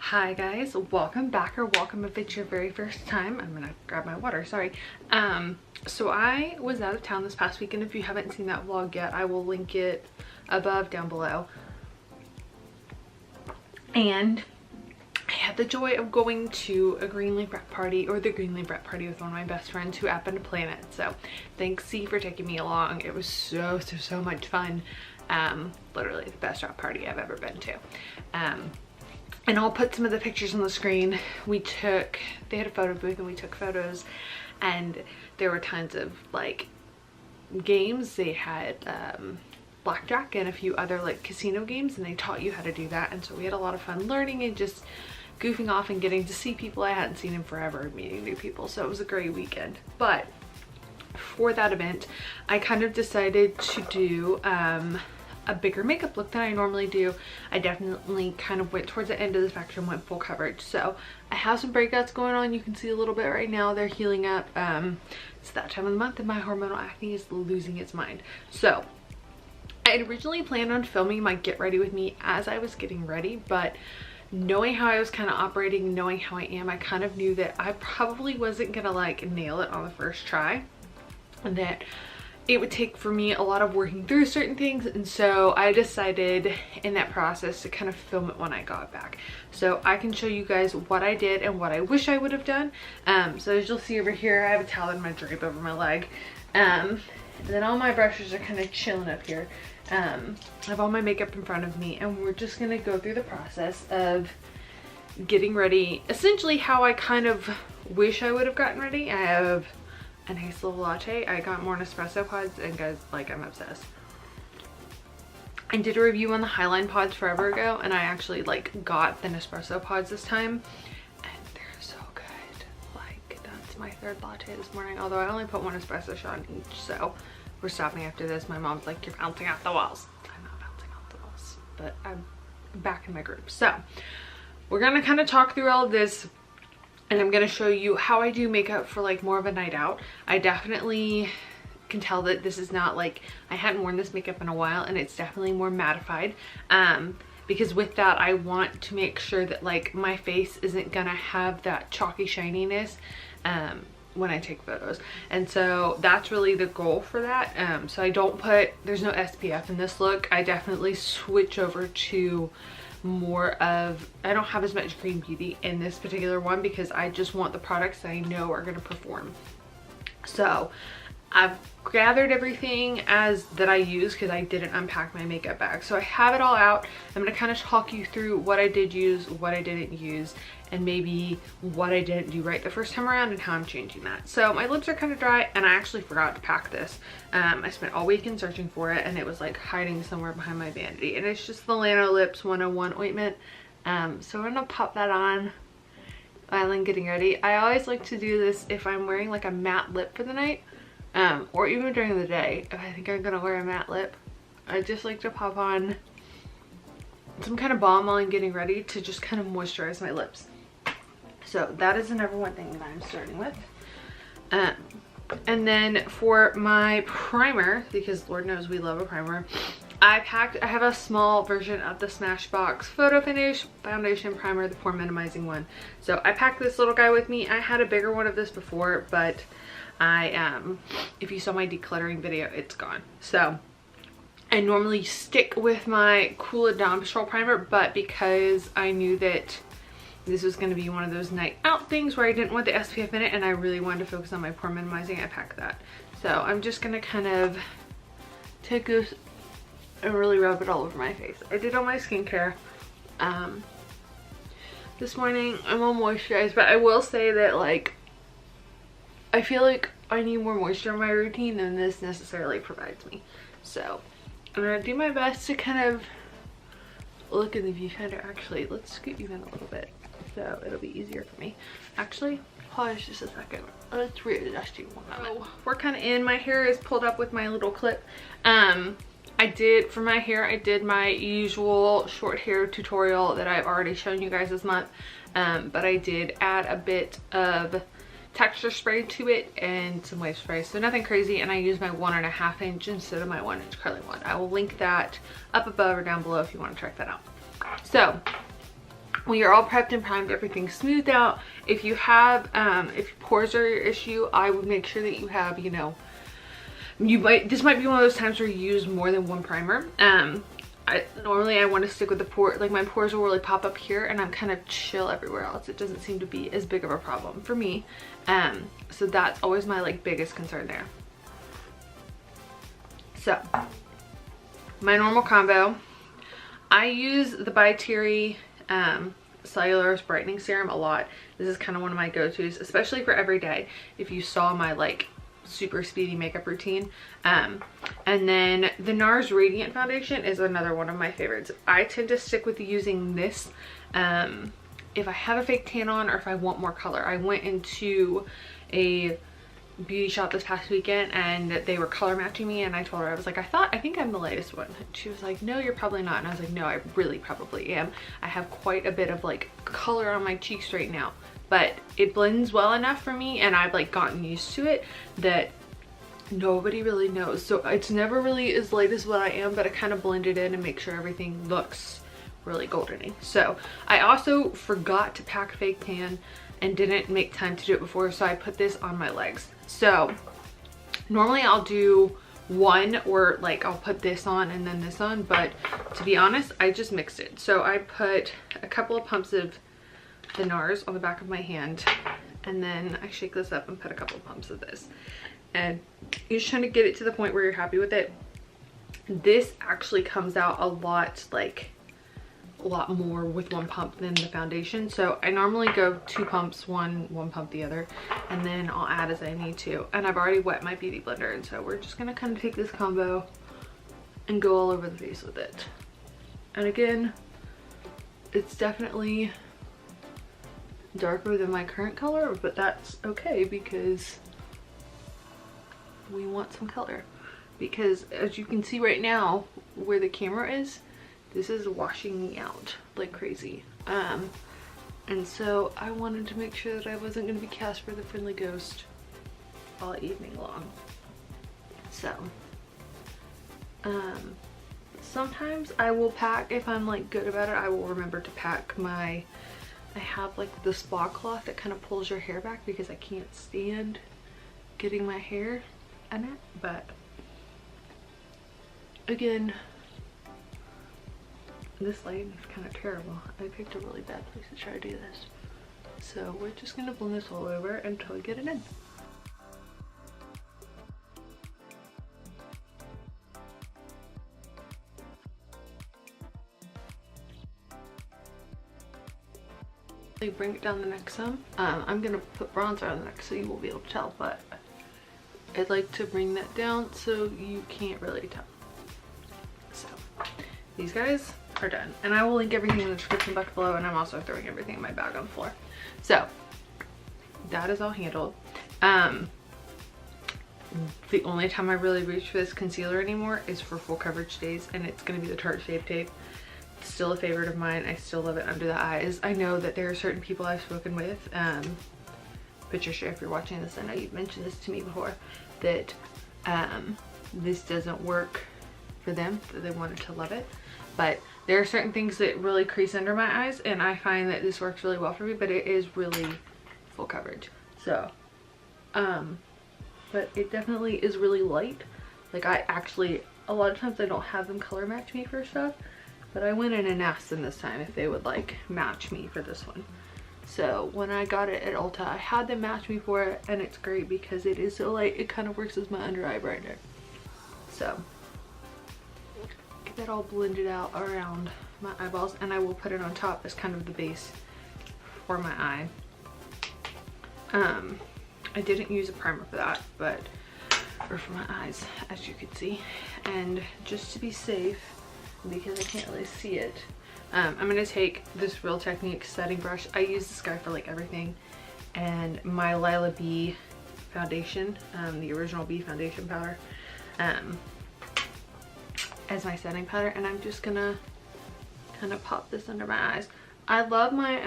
Hi guys, welcome back, or welcome if it's your very first time. I'm gonna grab my water, sorry. So I was out of town this past weekend. If you haven't seen that vlog yet, I will link it above down below. And I had the joy of going to a Greenleaf Wrap Party, or the Greenleaf Wrap Party, with one of my best friends who happened to plan it. So thanks C for taking me along. It was so much fun. Literally the best wrap party I've ever been to. And I'll put some of the pictures on the screen. They had a photo booth and we took photos, and there were tons of like games. They had blackjack and a few other like casino games, and they taught you how to do that. And so we had a lot of fun learning and just goofing off and getting to see people I hadn't seen in forever, meeting new people. So it was a great weekend. But for that event, I kind of decided to do a bigger makeup look than I normally do. I definitely kind of went towards the end of the spectrum, went full coverage. So I have some breakouts going on. You can see a little bit right now. They're healing up. It's that time of the month and my hormonal acne is losing its mind. So I had originally planned on filming my get ready with me as I was getting ready, but knowing how I was kind of operating, knowing how I am, I kind of knew that I probably wasn't gonna like nail it on the first try, and that it would take for me a lot of working through certain things. And so I decided in that process to kind of film it when I got back, so I can show you guys what I did and what I wish I would have done. So as you'll see over here, I have a towel in my drape over my leg, and then all my brushes are kind of chilling up here. I have all my makeup in front of me, and we're just gonna go through the process of getting ready, essentially how I kind of wish I would have gotten ready. I have a nice little latte. I got more Nespresso pods, and guys, like, I'm obsessed. I did a review on the Highline pods forever ago, and I actually like got the Nespresso pods this time, and they're so good. Like, that's my third latte this morning, although I only put one espresso shot in each. So we're stopping after this. My mom's like, you're bouncing off the walls. I'm not bouncing off the walls, but I'm back in my group. So we're gonna kind of talk through all of this, and I'm gonna show you how I do makeup for like more of a night out. I definitely can tell that this is not like, I hadn't worn this makeup in a while, and it's definitely more mattified, because with that I want to make sure that like my face isn't gonna have that chalky shininess when I take photos. And so that's really the goal for that. So I don't put, there's no SPF in this look. I definitely switch over to more of, I don't have as much green beauty in this particular one because I just want the products that I know are going to perform. So I've gathered everything that I use because I didn't unpack my makeup bag. So I have it all out. I'm going to kind of talk you through what I did use, what I didn't use, and maybe what I didn't do right the first time around and how I'm changing that. So my lips are kind of dry, and I actually forgot to pack this. I spent all weekend searching for it, and it was like hiding somewhere behind my vanity. And it's just the Lano Lips 101 ointment. So I'm going to pop that on while I'm getting ready. I always like to do this if I'm wearing like a matte lip for the night. Or even during the day, if I think I'm gonna wear a matte lip. I just like to pop on some kind of balm while I'm getting ready to just kind of moisturize my lips. So that is the number one thing that I'm starting with. And then for my primer, because Lord knows we love a primer, I have a small version of the Smashbox Photo Finish Foundation Primer, the pore minimizing one. So I packed this little guy with me. I had a bigger one of this before, but if you saw my decluttering video, it's gone. So I normally stick with my Cool Dom Patrol primer, but because I knew that this was going to be one of those night out things where I didn't want the SPF in it and I really wanted to focus on my pore minimizing, I packed that. So I'm just going to kind of take this and really rub it all over my face. I did all my skincare this morning. I'm all moisturized, but I will say that like I feel like I need more moisture in my routine than this necessarily provides me. So I'm gonna do my best to kind of look in the viewfinder. Actually, let's scoot you in a little bit so it'll be easier for me. Actually, pause just a second. Let's readjust you one moment. We're kind of in. My hair is pulled up with my little clip. For my hair, I did my usual short hair tutorial that I've already shown you guys this month. But I did add a bit of texture spray to it and some wave spray, so nothing crazy. And I use my 1.5 inch instead of my 1 inch curling one. I will link that up above or down below if you want to check that out. So when you're all prepped and primed, everything's smoothed out. If you have, if pores are your issue, I would make sure that you have, you know, this might be one of those times where you use more than one primer. Normally I want to stick with the pore, like my pores will really pop up here and I'm kind of chill everywhere else. It doesn't seem to be as big of a problem for me. So that's always my like biggest concern there. So my normal combo, I use the By Terry Cellulose Brightening Serum a lot. This is kind of one of my go-tos, especially for every day. If you saw my like super speedy makeup routine. And then the NARS Radiant Foundation is another one of my favorites. I tend to stick with using this if I have a fake tan on or if I want more color. I went into a beauty shop this past weekend and they were color matching me, and I told her, I was like, I think I'm the lightest one. And she was like, no, you're probably not. And I was like, no, I really probably am. I have quite a bit of like color on my cheeks right now, but it blends well enough for me and I've like gotten used to it that nobody really knows. So it's never really as light as what I am, but I kind of blend it in and make sure everything looks really goldeny. So I also forgot to pack fake tan and didn't make time to do it before, so I put this on my legs. So normally I'll do one, or like I'll put this on and then this on, but to be honest, I just mixed it. So I put a couple of pumps of the NARS on the back of my hand, and then I shake this up and put a couple of pumps of this, and you're just trying to get it to the point where you're happy with it. This actually comes out a lot more with one pump than the foundation. So I normally go 2 pumps, one pump the other, and then I'll add as I need to. And I've already wet my beauty blender, and so we're just gonna kind of take this combo and go all over the face with it. And again, it's definitely darker than my current color, but that's okay because we want some color. Because as you can see right now where the camera is, this is washing me out like crazy. And so I wanted to make sure that I wasn't going to be Casper the Friendly Ghost all evening long. So sometimes I will pack, if I'm like good about it, I will remember to pack I have like the spa cloth that kind of pulls your hair back because I can't stand getting my hair in it. But again, this lighting is kind of terrible. I picked a really bad place to try to do this. So we're just gonna blend this all over until we get it in. Bring it down the neck some. I'm gonna put bronzer on the neck so you won't be able to tell, but I'd like to bring that down so you can't really tell. So these guys are done, and I will link everything in the description box below, and I'm also throwing everything in my bag on the floor. So that is all handled. The only time I really reach for this concealer anymore is for full coverage days, and it's going to be the Tarte Shape Tape. It's still a favorite of mine. I still love it under the eyes. I know that there are certain people I've spoken with, Patricia, if you're watching this, I know you've mentioned this to me before, that this doesn't work for them, that they wanted to love it. But there are certain things that really crease under my eyes, and I find that this works really well for me, but it is really full coverage. So, but it definitely is really light. Like I actually, a lot of times I don't have them color match me for stuff, but I went in and asked them this time if they would like match me for this one. So when I got it at Ulta, I had them match me for it, and it's great because it is so light, it kind of works as my under eye brightener. So get that all blended out around my eyeballs, and I will put it on top as kind of the base for my eye. I didn't use a primer for that, but or for my eyes, as you can see. And just to be safe, because I can't really see it, I'm gonna take this Real Technique setting brush. I use this guy for like everything, and my Lila B foundation, the original B foundation powder, as my setting powder, and I'm just gonna kind of pop this under my eyes. I love my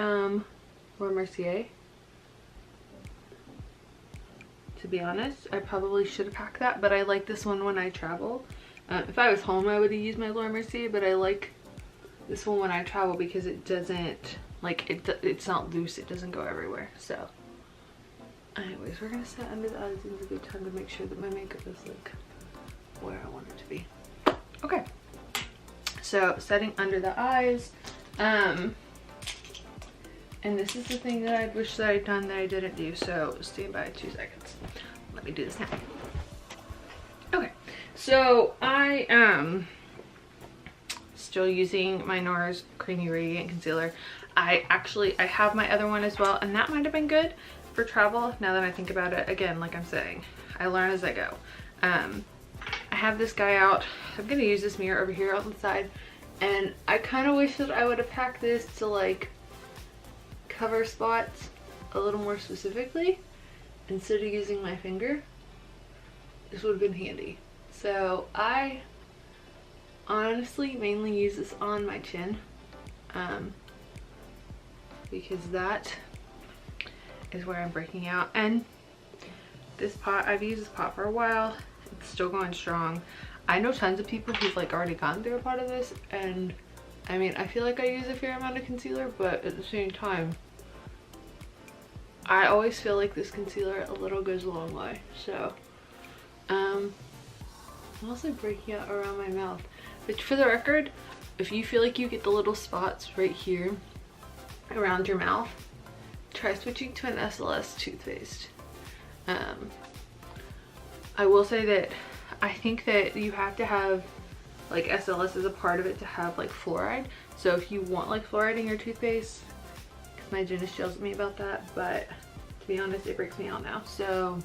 Laura Mercier. To be honest, I probably should have packed that, but I like this one when I travel. If I was home, I would have used my Laura Mercier, but I like this one when I travel because it doesn't like it's not loose, it doesn't go everywhere. So anyways, we're gonna set under the eyes. It's a good time to make sure that my makeup is like where I want it to be. Okay, so setting under the eyes, and this is the thing that I wish that I'd done that I didn't do, so stand by 2 seconds. Let me do this now. Okay, so I am still using my NARS Creamy Radiant Concealer. I have my other one as well, and that might have been good for travel. Now that I think about it, again, like I'm saying, I learn as I go. I have this guy out. I'm gonna use this mirror over here on the side, and I kind of wish that I would have packed this to like cover spots a little more specifically instead of using my finger. This would have been handy. So I honestly mainly use this on my chin, because that is where I'm breaking out. And this pot, I've used this pot for a while. It's still going strong. I know tons of people who've like already gone through a pot of this, and I mean, I feel like I use a fair amount of concealer, but at the same time, I always feel like this concealer a little goes a long way. So I'm also breaking out around my mouth. But for the record, if you feel like you get the little spots right here around your mouth, try switching to an SLS toothpaste. I will say that I think that you have to have like SLS as a part of it to have like fluoride. So if you want like fluoride in your toothpaste, because my dentist yells at me about that, but to be honest, it breaks me out now. So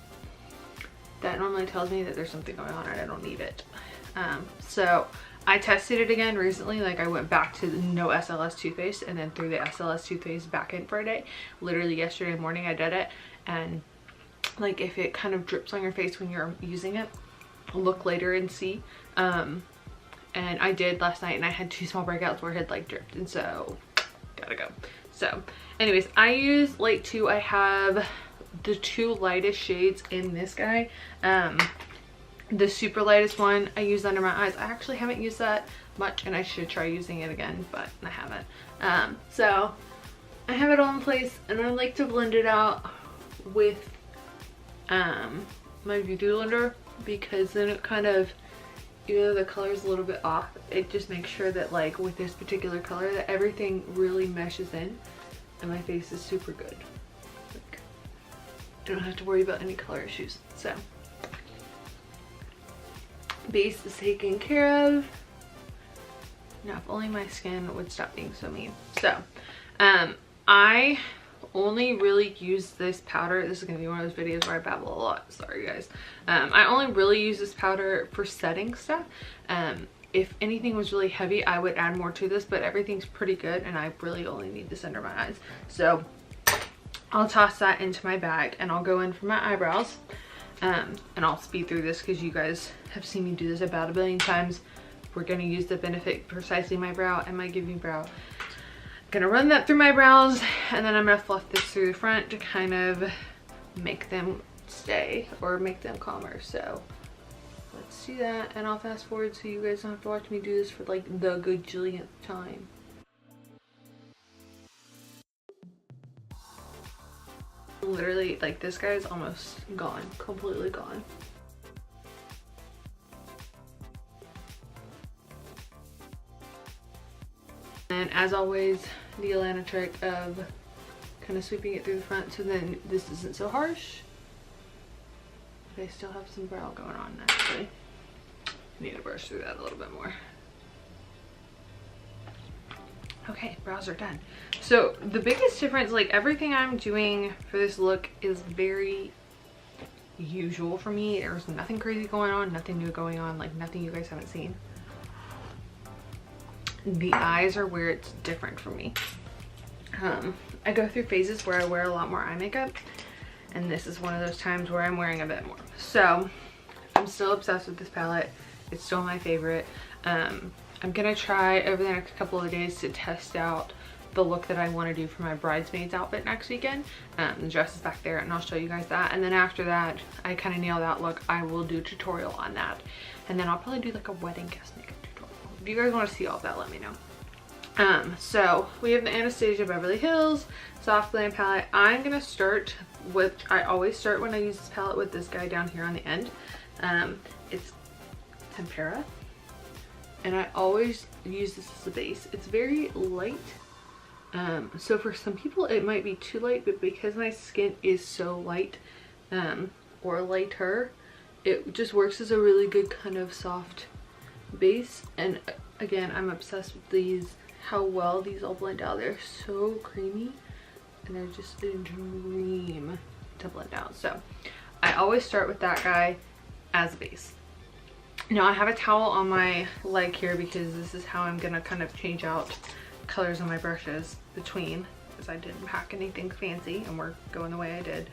that normally tells me that there's something going on and I don't need it. So I tested it again recently. Like I went back to the no SLS toothpaste and then threw the SLS toothpaste back in for a day. Literally yesterday morning I did it, and like if it kind of drips on your face when you're using it, look later and see. And I did last night, and I had 2 small breakouts where it had like dripped, and so gotta go. So anyways, I use light 2. I have the 2 lightest shades in this guy. The super lightest one I use under my eyes. I actually haven't used that much, and I should try using it again, but I haven't. So I have it all in place, and I like to blend it out with my beauty blender, because then it kind of, even though the color is a little bit off, it just makes sure that like with this particular color that everything really meshes in and my face is super good. Like, I don't have to worry about any color issues. So base is taken care of. Now if only my skin would stop being so mean. So I only really use this powder. This is gonna be one of those videos where I babble a lot, sorry guys. I only really use this powder for setting stuff. If anything was really heavy, I would add more to this, but everything's pretty good, and I really only need this under my eyes. So I'll toss that into my bag, and I'll go in for my eyebrows, and I'll speed through this because you guys have seen me do this about a billion times. We're gonna use the Benefit Precisely My Brow and my Giving Brow. Gonna run that through my brows, and then I'm gonna fluff this through the front to kind of make them stay or make them calmer. So let's do that, and I'll fast forward so you guys don't have to watch me do this for like the gajillionth time. Literally, like, this guy is almost gone, completely gone. And as always, the Alana trick of kind of sweeping it through the front so then this isn't so harsh. But I still have some brow going on actually. I need to brush through that a little bit more. Okay, brows are done. So the biggest difference, like everything I'm doing for this look is very usual for me. There's nothing crazy going on, nothing new going on, like nothing you guys haven't seen. The eyes are where it's different for me. I go through phases where I wear a lot more eye makeup, and this is one of those times where I'm wearing a bit more. So I'm still obsessed with this palette. It's still my favorite. I'm gonna try over the next couple of days to test out the look that I want to do for my bridesmaid's outfit next weekend. The dress is back there, and I'll show you guys that. And then after that, I kind of nail that look, I will do a tutorial on that. And then I'll probably do like a wedding guest makeup tutorial. If you guys want to see all of that, let me know. So we have the Anastasia Beverly Hills Soft Glam palette. I'm gonna start with, I always start when I use this palette with this guy down here on the end. It's Tempera, and I always use this as a base. It's very light. So for some people it might be too light, but because my skin is so light, or lighter, it just works as a really good kind of soft base. And again, I'm obsessed with these, how well these all blend out. They're so creamy and they're just a dream to blend out. So I always start with that guy as a base. Now I have a towel on my leg here because this is how I'm gonna kind of change out colors on my brushes between, because I didn't pack anything fancy and we're going the way I did.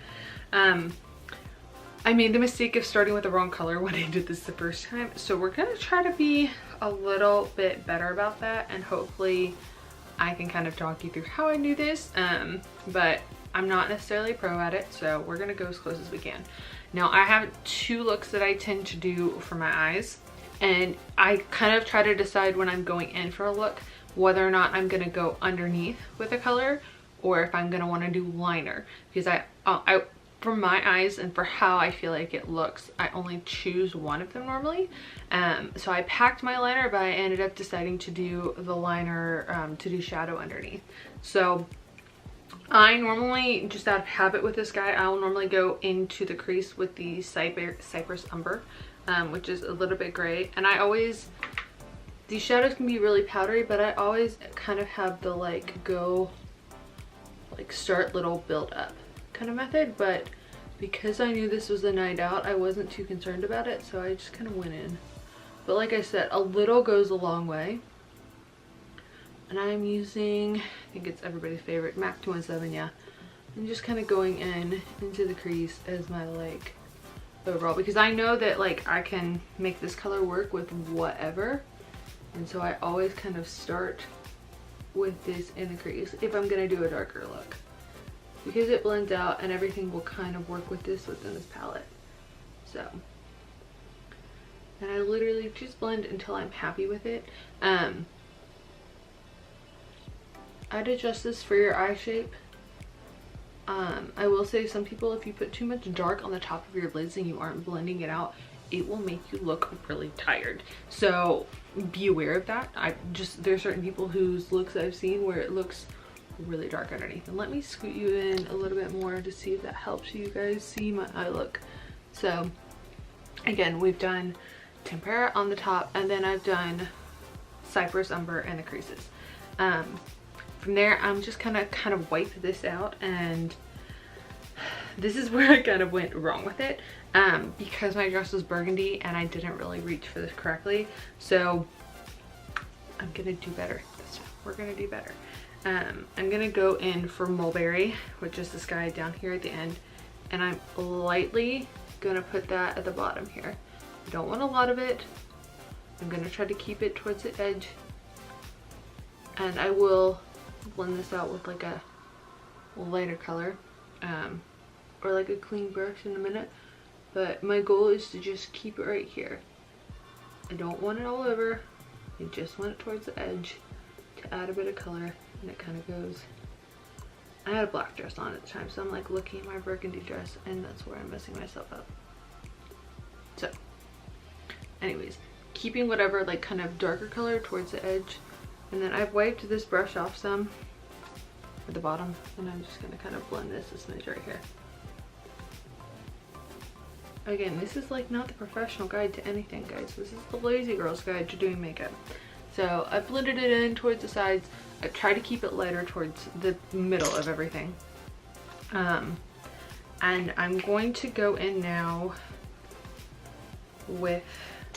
I made the mistake of starting with the wrong color when I did this the first time, so we're gonna try to be a little bit better about that, and hopefully I can kind of talk you through how I do this, but I'm not necessarily a pro at it, so we're gonna go as close as we can. Now I have two looks that I tend to do for my eyes, and I kind of try to decide when I'm going in for a look whether or not I'm gonna go underneath with a color or if I'm gonna want to do liner, because I for my eyes and for how I feel like it looks, I only choose one of them normally. So I packed my liner, but I ended up deciding to do the liner to do shadow underneath. So I normally, just out of habit with this guy, I'll normally go into the crease with the Cypress Umber, which is a little bit gray. And I always, these shadows can be really powdery, but I always kind of have the like go, like start little build up kind of method. But because I knew this was a night out, I wasn't too concerned about it, so I just kind of went in. But like I said, a little goes a long way. And I'm using, I think it's everybody's favorite, MAC 217, yeah. I'm just kind of going in into the crease as my like overall, because I know that like I can make this color work with whatever. And so I always kind of start with this in the crease if I'm gonna do a darker look, because it blends out and everything will kind of work with this within this palette. So, and I literally just blend until I'm happy with it. I'd adjust this for your eye shape. I will say, some people, if you put too much dark on the top of your lids and you aren't blending it out, it will make you look really tired. So be aware of that. There's certain people whose looks I've seen where it looks really dark underneath. And let me scoot you in a little bit more to see if that helps you guys see my eye look. So again, we've done Tempera on the top, and then I've done Cypress Umber in the creases. From there, I'm just kind of wipe this out, and this is where I kind of went wrong with it, because my dress was burgundy and I didn't really reach for this correctly. So I'm gonna do better this time. We're gonna do better. I'm gonna go in for Mulberry, which is this guy down here at the end, and I'm lightly gonna put that at the bottom here. I don't want a lot of it. I'm gonna try to keep it towards the edge, and I will blend this out with like a lighter color, or like a clean brush in a minute. But my goal is to just keep it right here. I don't want it all over. I just want it towards the edge to add a bit of color, and it kind of goes. I had a black dress on at the time, so I'm like looking at my burgundy dress, and that's where I'm messing myself up. So anyways, keeping whatever like kind of darker color towards the edge. And then I've wiped this brush off some at the bottom, and I'm just gonna kind of blend this a smidge right here. Again, this is like not the professional guide to anything, guys. This is the lazy girl's guide to doing makeup. So I blended it in towards the sides. I try to keep it lighter towards the middle of everything. And I'm going to go in now with,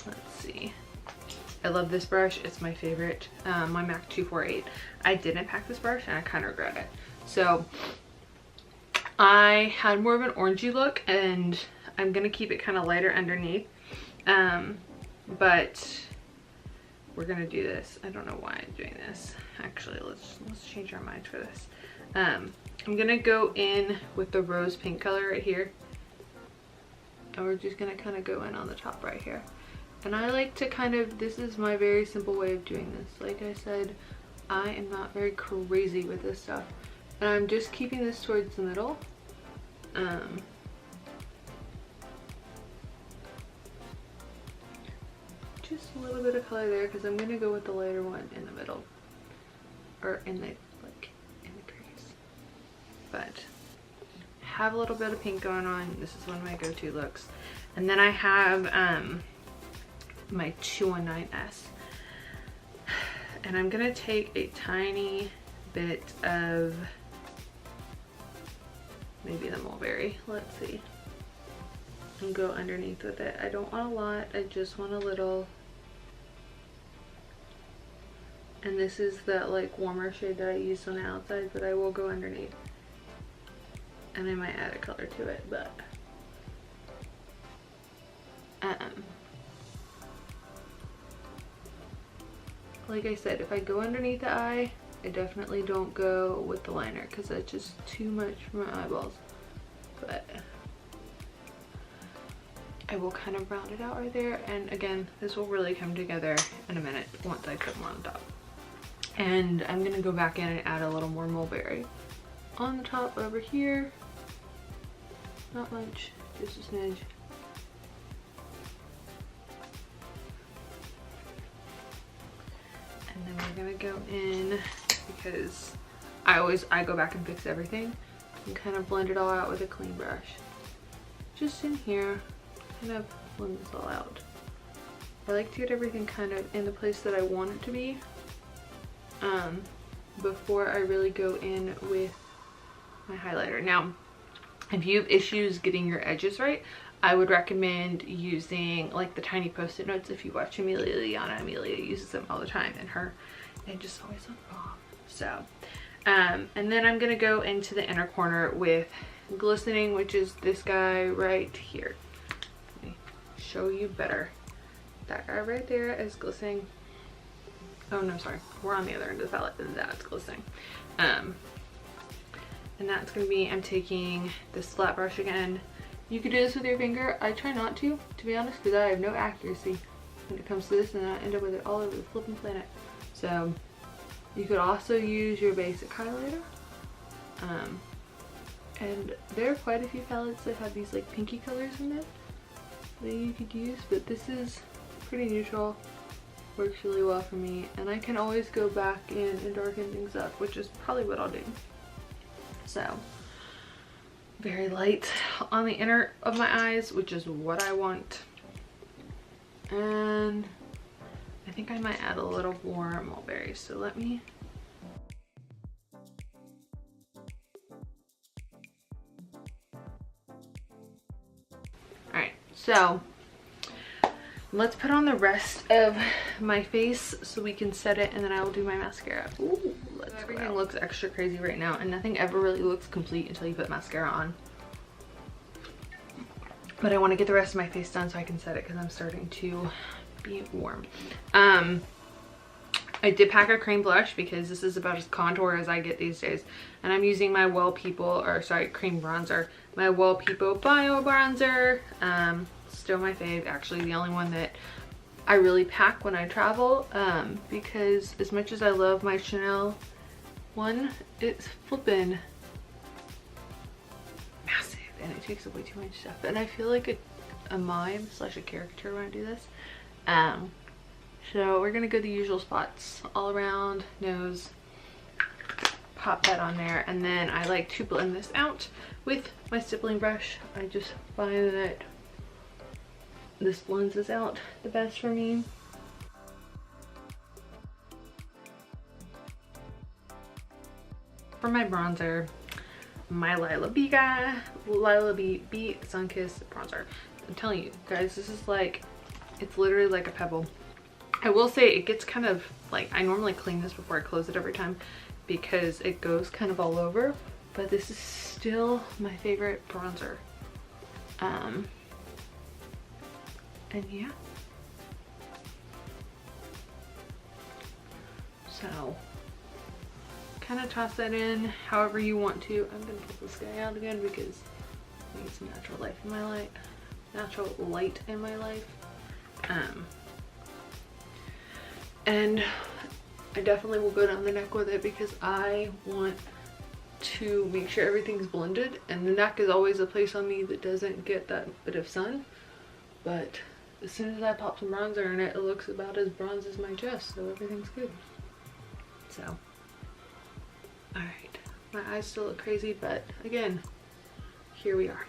let's see. I love this brush. It's my favorite, my MAC 248. I didn't pack this brush and I kind of regret it. So I had more of an orangey look, and I'm gonna keep it kind of lighter underneath. But we're gonna do this. I don't know why I'm doing this. Actually, let's change our minds for this. I'm gonna go in with the rose pink color right here, and we're just gonna kind of go in on the top right here. And I like to kind of, this is my very simple way of doing this. Like I said, I am not very crazy with this stuff. And I'm just keeping this towards the middle. Just a little bit of color there because I'm gonna go with the lighter one in the middle, or in the crease. But have a little bit of pink going on. This is one of my go-to looks. And then I have my 219S, and I'm gonna take a tiny bit of maybe the mulberry, let's see, and go underneath with it. I don't want a lot, I just want a little. And this is that like warmer shade that I used on the outside, but I will go underneath. And I might add a color to it, but like I said, if I go underneath the eye, I definitely don't go with the liner because that's just too much for my eyeballs. But I will kind of round it out right there. And again, this will really come together in a minute once I put them on top. And I'm gonna go back in and add a little more mulberry on the top over here. Not much, just a smidge. And then we're gonna go in, because I go back and fix everything and kind of blend it all out with a clean brush. Just in here, kind of blend this all out. I like to get everything kind of in the place that I want it to be before I really go in with my highlighter. Now, if you have issues getting your edges right, I would recommend using like the tiny post-it notes. If you watch Amelia uses them all the time, and her edges always look bomb. So, and then I'm gonna go into the inner corner with glistening, which is this guy right here. Let me show you better. That guy right there is glistening. Oh no, sorry, we're on the other end of the palette, and that's glistening. And that's gonna be, I'm taking this flat brush again. You could do this with your finger. I try not to be honest, because I have no accuracy when it comes to this, and I end up with it all over the flipping planet. So you could also use your basic highlighter. And there are quite a few palettes that have these like pinky colors in them that you could use, but this is pretty neutral, works really well for me, and I can always go back in and darken things up, which is probably what I'll do. So very light on the inner of my eyes, which is what I want. And I think I might add a little more mulberry, so let me. Alright, so let's put on the rest of my face so we can set it, and then I will do my mascara. Ooh, everything looks extra crazy right now, and nothing ever really looks complete until you put mascara on. But I want to get the rest of my face done so I can set it, because I'm starting to be warm. I did pack a cream blush because this is about as contour as I get these days, and I'm using my cream bronzer, my Well People Bio bronzer. Still my fave, actually the only one that I really pack when I travel, because as much as I love my Chanel one, it's flippin' massive and it takes up way too much stuff, and I feel like a mime slash a caricature when I do this. So we're gonna go the usual spots all around, nose, pop that on there, and then I like to blend this out with my stippling brush. I just find that this blends this out the best for me. For my bronzer, my Lila B Sunkissed bronzer. I'm telling you guys, this is like, it's literally like a pebble. I will say it gets kind of like, I normally clean this before I close it every time because it goes kind of all over, but this is still my favorite bronzer. And yeah, so kind of toss that in however you want to. I'm gonna put this guy out again because I need some natural light in my life. And I definitely will go down the neck with it because I want to make sure everything's blended, and the neck is always a place on me that doesn't get that bit of sun. But as soon as I pop some bronzer in it, it looks about as bronze as my chest, so everything's good. So, alright. My eyes still look crazy, but again, here we are.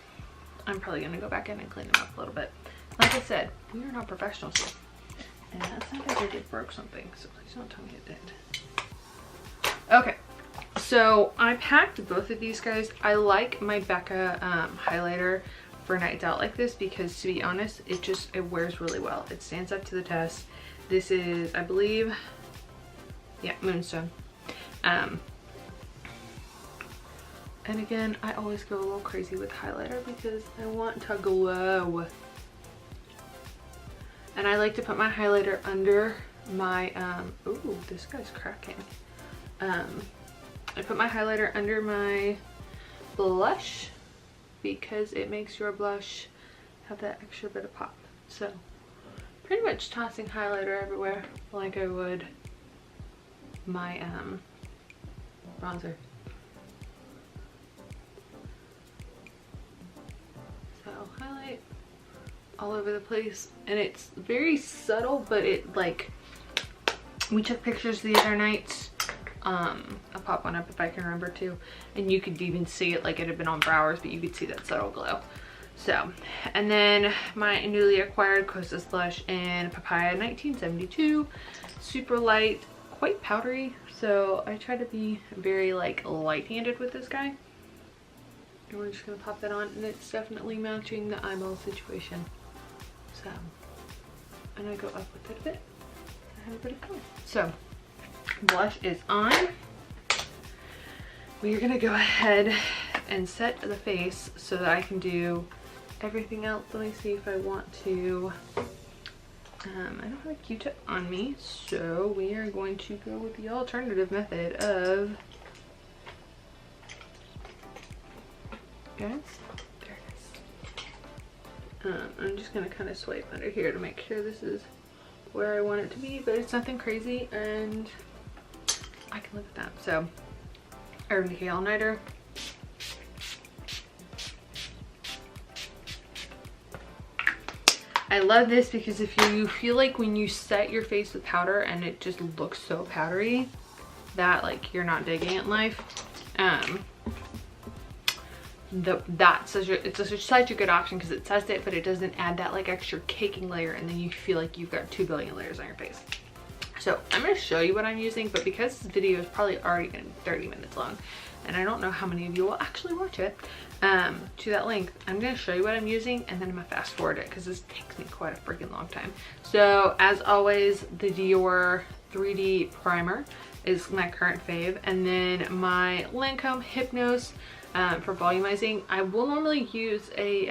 I'm probably gonna go back in and clean them up a little bit. Like I said, we are not professionals here. And that sounded like it broke something, so please don't tell me it did. Okay, so I packed both of these guys. I like my Becca highlighter for nights out like this because, to be honest, it wears really well. It stands up to the test. This is, I believe, yeah, Moonstone. And again, I always go a little crazy with highlighter because I want to glow. And I like to put my highlighter under my, ooh, this guy's cracking. I put my highlighter under my blush because it makes your blush have that extra bit of pop. So, pretty much tossing highlighter everywhere like I would my bronzer. So, highlight all over the place, and it's very subtle, but it, like, we took pictures the other night. I'll pop one up if I can remember to, and you could even see it like it had been on for hours, but you could see that subtle glow. So, and then my newly acquired Kosas blush in Papaya 1972, super light, quite powdery, so I try to be very like light-handed with this guy. And we're just gonna pop that on, and it's definitely matching the eyeball situation. So, and I go up with it a bit. I have a bit of color. So, blush is on. We're gonna go ahead and set the face so that I can do everything else. Let me see if I want to. I don't have a Q-tip on me, so we are going to go with the alternative method of. Guys, there it is. I'm just gonna kind of swipe under here to make sure this is where I want it to be, but it's nothing crazy and I can live with that. So, Urban Decay All Nighter. I love this because if you feel like when you set your face with powder and it just looks so powdery that like you're not digging it in life, that's such a good option because it says it, but it doesn't add that like extra caking layer, and then you feel like you've got 2 billion layers on your face. So I'm going to show you what I'm using, but because this video is probably already going to be 30 minutes long, and I don't know how many of you will actually watch it to that length, I'm going to show you what I'm using, and then I'm going to fast forward it because this takes me quite a freaking long time. So as always, the Dior 3D primer is my current fave, and then my Lancome Hypnose for volumizing. I will normally use a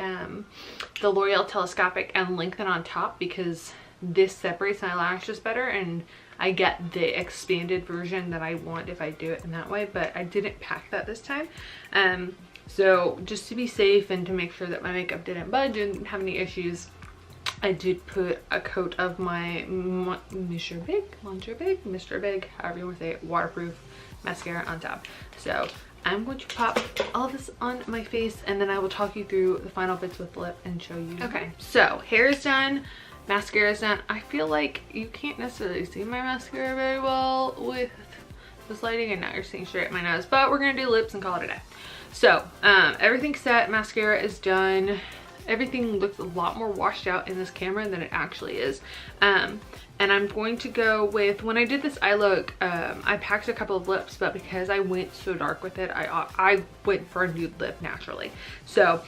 the L'Oreal Telescopic and lengthen on top because this separates my lashes better, and I get the expanded version that I want if I do it in that way, but I didn't pack that this time. So just to be safe and to make sure that my makeup didn't budge and didn't have any issues, I did put a coat of my Mr. Big, however you want to say it, waterproof mascara on top. So I'm going to pop all this on my face, and then I will talk you through the final bits with the lip and show you. Okay, so hair is done, mascara is done. I feel like you can't necessarily see my mascara very well with this lighting, and now you're seeing straight at my nose, but we're gonna do lips and call it a day. So everything's set, mascara is done. Everything looks a lot more washed out in this camera than it actually is. And I'm going to go with, when I did this eye look, I packed a couple of lips, but because I went so dark with it, I went for a nude lip naturally. So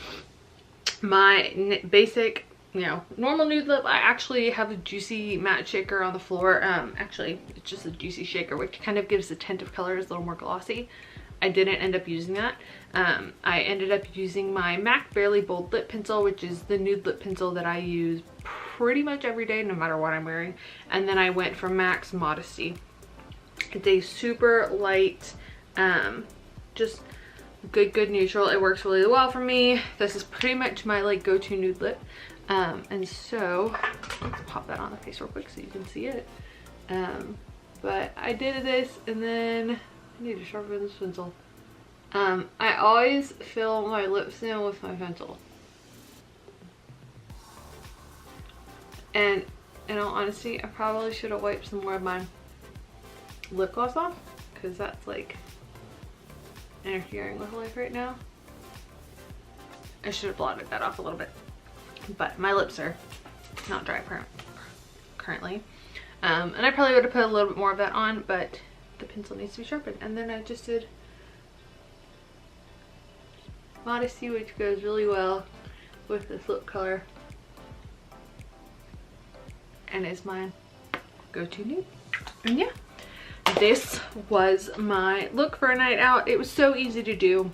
my basic, you know, normal nude lip, I actually have a Juicy matte shaker on the floor. Actually, it's just a Juicy shaker, which kind of gives the tint of color, is a little more glossy. I didn't end up using that. I ended up using my MAC Barely Bold Lip Pencil, which is the nude lip pencil that I use pretty much every day, no matter what I'm wearing. And then I went for MAC's Modesty. It's a super light, just good neutral. It works really well for me. This is pretty much my like go-to nude lip. And so let's pop that on the face real quick so you can see it. But I did this, and then I need to sharpen this pencil. I always fill my lips in with my pencil. And in all honesty, I probably should have wiped some more of my lip gloss off, because that's like interfering with life right now. I should have blotted that off a little bit. But my lips are not dry currently. And I probably would have put a little bit more of that on, but the pencil needs to be sharpened. And then I just did Modesty, which goes really well with this lip color, and is my go-to nude. And yeah, this was my look for a night out. It was so easy to do.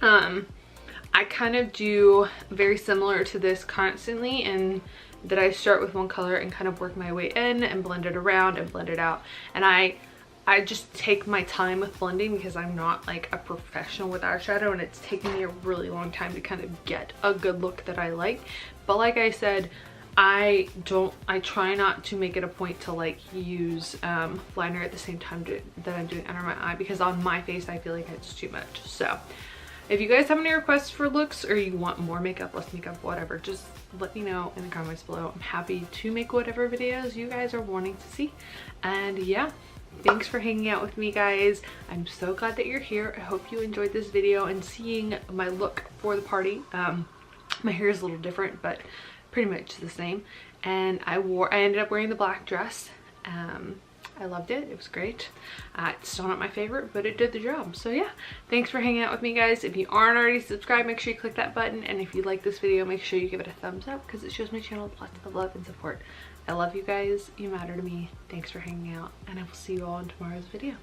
I kind of do very similar to this constantly, in that I start with one color and kind of work my way in and blend it around and blend it out. And I just take my time with blending, because I'm not like a professional with eyeshadow, and it's taken me a really long time to kind of get a good look that I like. But like I said, I try not to make it a point to like use liner at the same time that I'm doing under my eye, because on my face I feel like it's too much. So if you guys have any requests for looks, or you want more makeup, less makeup, whatever, just let me know in the comments below. I'm happy to make whatever videos you guys are wanting to see. And yeah, thanks for hanging out with me, guys. I'm so glad that you're here. I hope you enjoyed this video and seeing my look for the party. My hair is a little different, but pretty much the same. And I ended up wearing the black dress. I loved it. It was great. It's still not my favorite, but it did the job. So yeah, thanks for hanging out with me, guys. If you aren't already subscribed, make sure you click that button. And if you like this video, make sure you give it a thumbs up, because it shows my channel lots of love and support. I love you guys. You matter to me. Thanks for hanging out, and I will see you all in tomorrow's video.